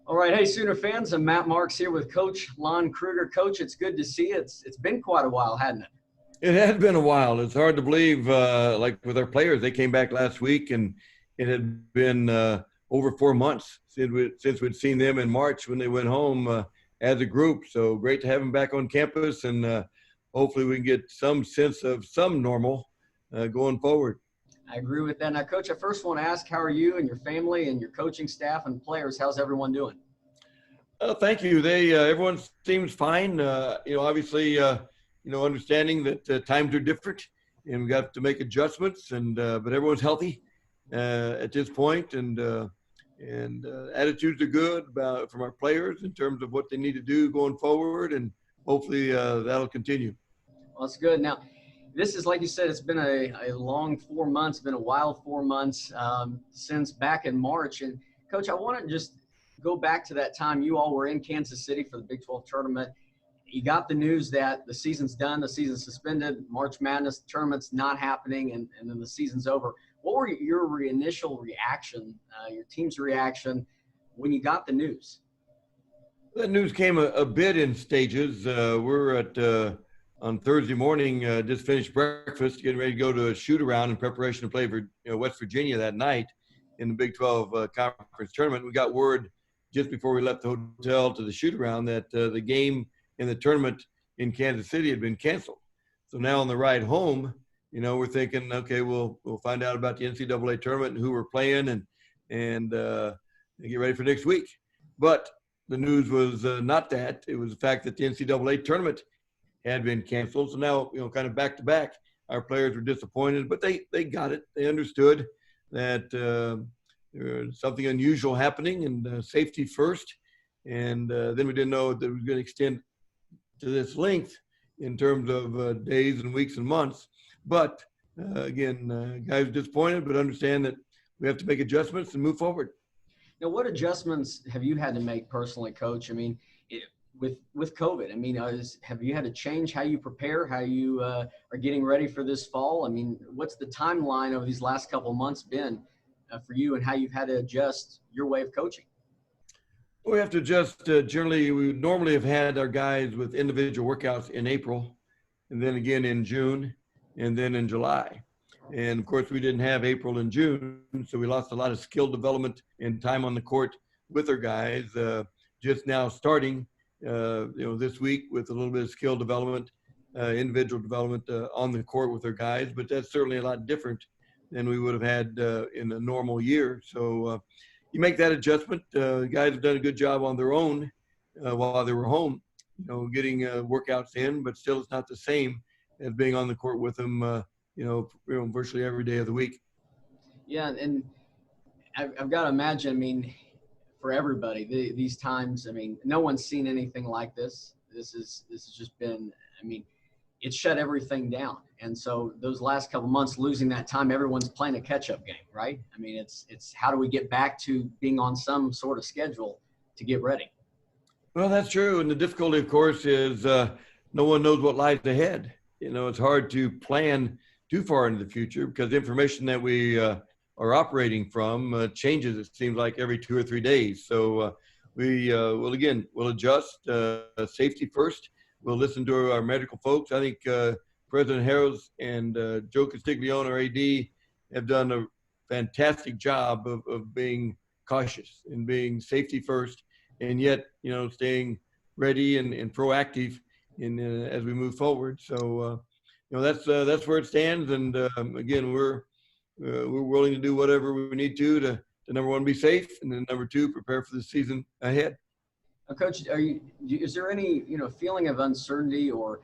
All right, hey Sooner fans, I'm Matt Marks here with Coach Lon Kruger. Coach, it's good to see you. It's been quite a while, hadn't it? It has been a while. It's hard to believe, like with our players, they came back last week, and it had been over 4 months since we'd seen them in March when they went home as a group. So great to have them back on campus, and hopefully we can get some sense of some normal going forward. I agree with that. Now, Coach, I first want to ask, how are you and your family and your coaching staff and players? How's everyone doing? Thank you. Everyone seems fine. Obviously, understanding that times are different, and we got to make adjustments. And but everyone's healthy at this point, and attitudes are good from our players in terms of what they need to do going forward, and hopefully that'll continue. Well, that's good. Now, this is, like you said, it's been a long 4 months, been a wild 4 months since back in March. And, Coach, I want to just go back to that time you all were in Kansas City for the Big 12 tournament. You got the news that the season's done, the season's suspended, March Madness tournament's not happening, and then the season's over. What were your initial reaction, your team's reaction when you got the news? That news came a bit in stages. We're on Thursday morning, just finished breakfast, getting ready to go to a shoot around in preparation to play for West Virginia that night in the Big 12 conference tournament. We got word just before we left the hotel to the shoot around that the game in the tournament in Kansas City had been canceled. So now on the ride home, we're thinking, okay, we'll find out about the NCAA tournament and who we're playing and get ready for next week. But the news was not that. It was the fact that the NCAA tournament had been canceled. So now, kind of back to back, our players were disappointed, but they got it. They understood that there was something unusual happening, and safety first. And then we didn't know that it was going to extend to this length in terms of days and weeks and months. But again, guys are disappointed, but understand that we have to make adjustments and move forward. Now, what adjustments have you had to make personally, Coach? I mean, with COVID, I mean, have you had to change how you prepare, how you are getting ready for this fall? I mean, what's the timeline of these last couple of months been for you, and how you've had to adjust your way of coaching? We have to adjust. Generally, we would normally have had our guys with individual workouts in April, and then again in June, and then in July. And of course, we didn't have April and June, so we lost a lot of skill development and time on the court with our guys. Just now starting, this week with a little bit of skill development, individual development on the court with our guys. But that's certainly a lot different than we would have had in a normal year. So you make that adjustment. Guys have done a good job on their own while they were home, getting workouts in, but still it's not the same as being on the court with them, virtually every day of the week. Yeah, and I've got to imagine, I mean, for everybody, these times, I mean, no one's seen anything like this. This has just been, I mean, it shut everything down. And so those last couple months, losing that time, everyone's playing a catch-up game, right? I mean, it's how do we get back to being on some sort of schedule to get ready? Well, that's true. And the difficulty, of course, is no one knows what lies ahead. It's hard to plan too far into the future because the information that we are operating from changes, it seems like, every 2 or 3 days. So we'll adjust safety first. We'll listen to our medical folks. I think President Harris and Joe Castiglione, our AD, have done a fantastic job of being cautious and being safety first, and yet, staying ready and proactive as we move forward. So, that's where it stands. And again, we're willing to do whatever we need to number one, be safe, and then number two, prepare for the season ahead. Coach, is there any, feeling of uncertainty, or,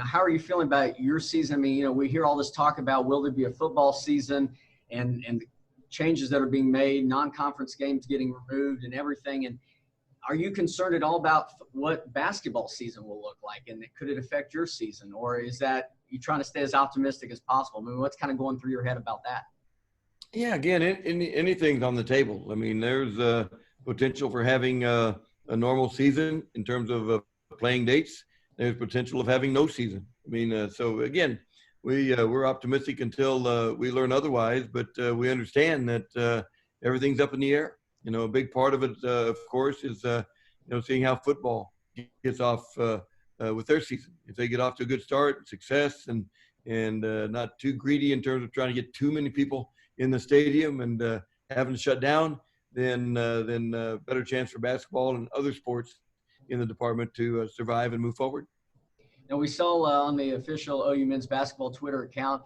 how are you feeling about your season? I mean, we hear all this talk about will there be a football season and the changes that are being made, non-conference games getting removed and everything. And are you concerned at all about what basketball season will look like, and could it affect your season? Or is that you trying to stay as optimistic as possible? I mean, what's kind of going through your head about that? Yeah, again, anything's on the table. I mean, there's potential for having a normal season in terms of playing dates. There's potential of having no season. I mean, so again, we're optimistic until we learn otherwise, but we understand that everything's up in the air. A big part of it, of course, is seeing how football gets off with their season. If they get off to a good start, success, and not too greedy in terms of trying to get too many people in the stadium and having to shut down, then better chance for basketball and other sports in the department to survive and move forward. And we saw on the official OU men's basketball Twitter account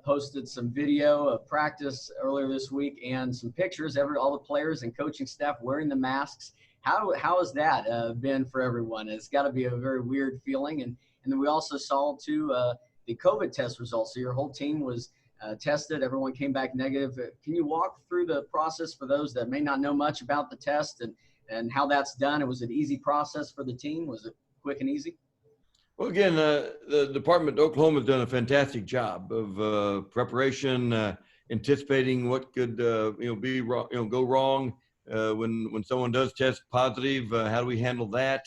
posted some video of practice earlier this week and some pictures. All the players and coaching staff wearing the masks. How has that been for everyone? It's got to be a very weird feeling. And then we also saw too the COVID test results. So your whole team was tested. Everyone came back negative. Can you walk through the process for those that may not know much about the test and how that's done? It was an easy process for the team. Was it quick and easy? Well, again, the Department of Oklahoma has done a fantastic job of preparation, anticipating what could be wrong, go wrong when someone does test positive. How do we handle that?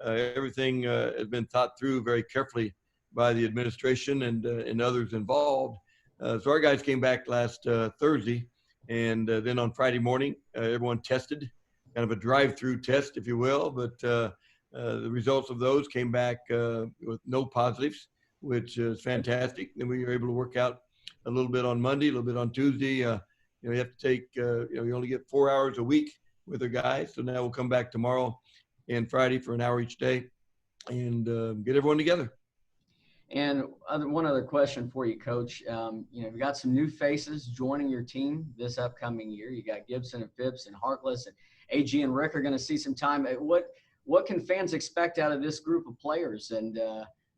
Everything has been thought through very carefully by the administration and others involved. So our guys came back last Thursday, and then on Friday morning, everyone tested, kind of a drive-through test, if you will, but the results of those came back with no positives, which is fantastic. Then we were able to work out a little bit on Monday, a little bit on Tuesday. You have to take, you only get 4 hours a week with our guys. So now we'll come back tomorrow and Friday for an hour each day and get everyone together. And one other question for you, Coach. You've got some new faces joining your team this upcoming year. You got Gibson and Phipps and Harkless, and AG and Rick are going to see some time. What can fans expect out of this group of players, and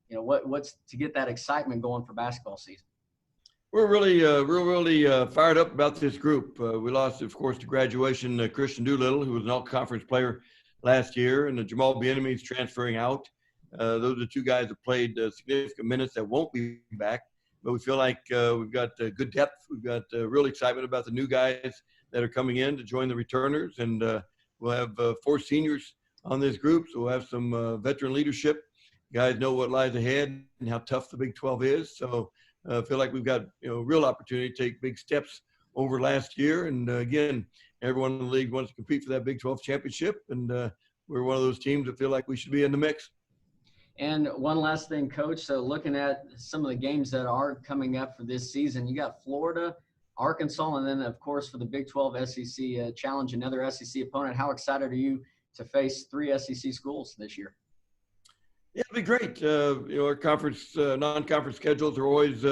what's to get that excitement going for basketball season? We're really fired up about this group. We lost, of course, to graduation Christian Doolittle, who was an all-conference player last year, and Jamal Bieniemy is transferring out. Those are two guys that played significant minutes that won't be back, but we feel like we've got good depth. We've got real excitement about the new guys that are coming in to join the returners, and we'll have 4 seniors on this group, so we'll have some veteran leadership. Guys know what lies ahead and how tough the Big 12 is. So I feel like we've got real opportunity to take big steps over last year. And again, everyone in the league wants to compete for that Big 12 championship, and we're one of those teams that feel like we should be in the mix. And one last thing, Coach. So looking at some of the games that are coming up for this season, you got Florida, Arkansas, and then of course for the Big 12 SEC challenge, another SEC opponent. How excited are you to face 3 SEC schools this year? Yeah, it'll be great. Our conference, non-conference schedules are always,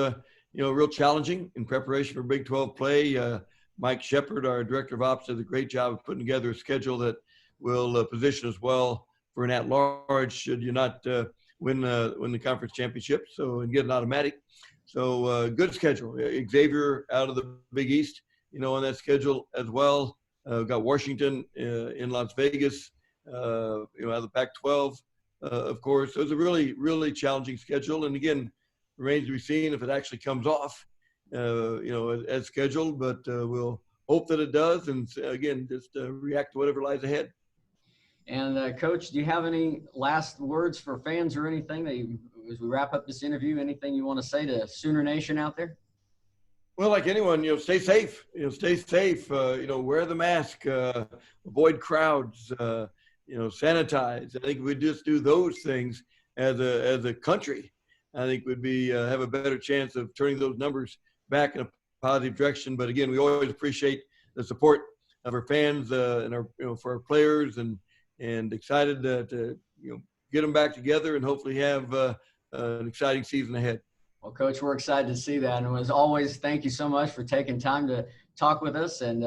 real challenging in preparation for Big 12 play. Mike Shepard, our director of ops, does a great job of putting together a schedule that will position us well for an at-large should you not win the conference championship, and get an automatic. So good schedule. Xavier out of the Big East, on that schedule as well. We've got Washington in Las Vegas, out of the Pac-12, of course. So it's a really, really challenging schedule. And again, remains to be seen if it actually comes off, as scheduled. But we'll hope that it does. And again, just react to whatever lies ahead. And Coach, do you have any last words for fans or anything as we wrap up this interview? Anything you want to say to Sooner Nation out there? Well, like anyone, stay safe. Stay safe. Wear the mask. Avoid crowds. Sanitize. I think if we just do those things as a country, I think we'd be have a better chance of turning those numbers back in a positive direction. But again, we always appreciate the support of our fans and our for our players, and excited to get them back together and hopefully have an exciting season ahead. Well, Coach, we're excited to see that. And as always, thank you so much for taking time to talk with us. And,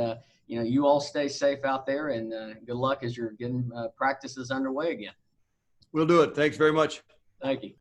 you all stay safe out there, and good luck as you're getting practices underway again. We'll do it. Thanks very much. Thank you.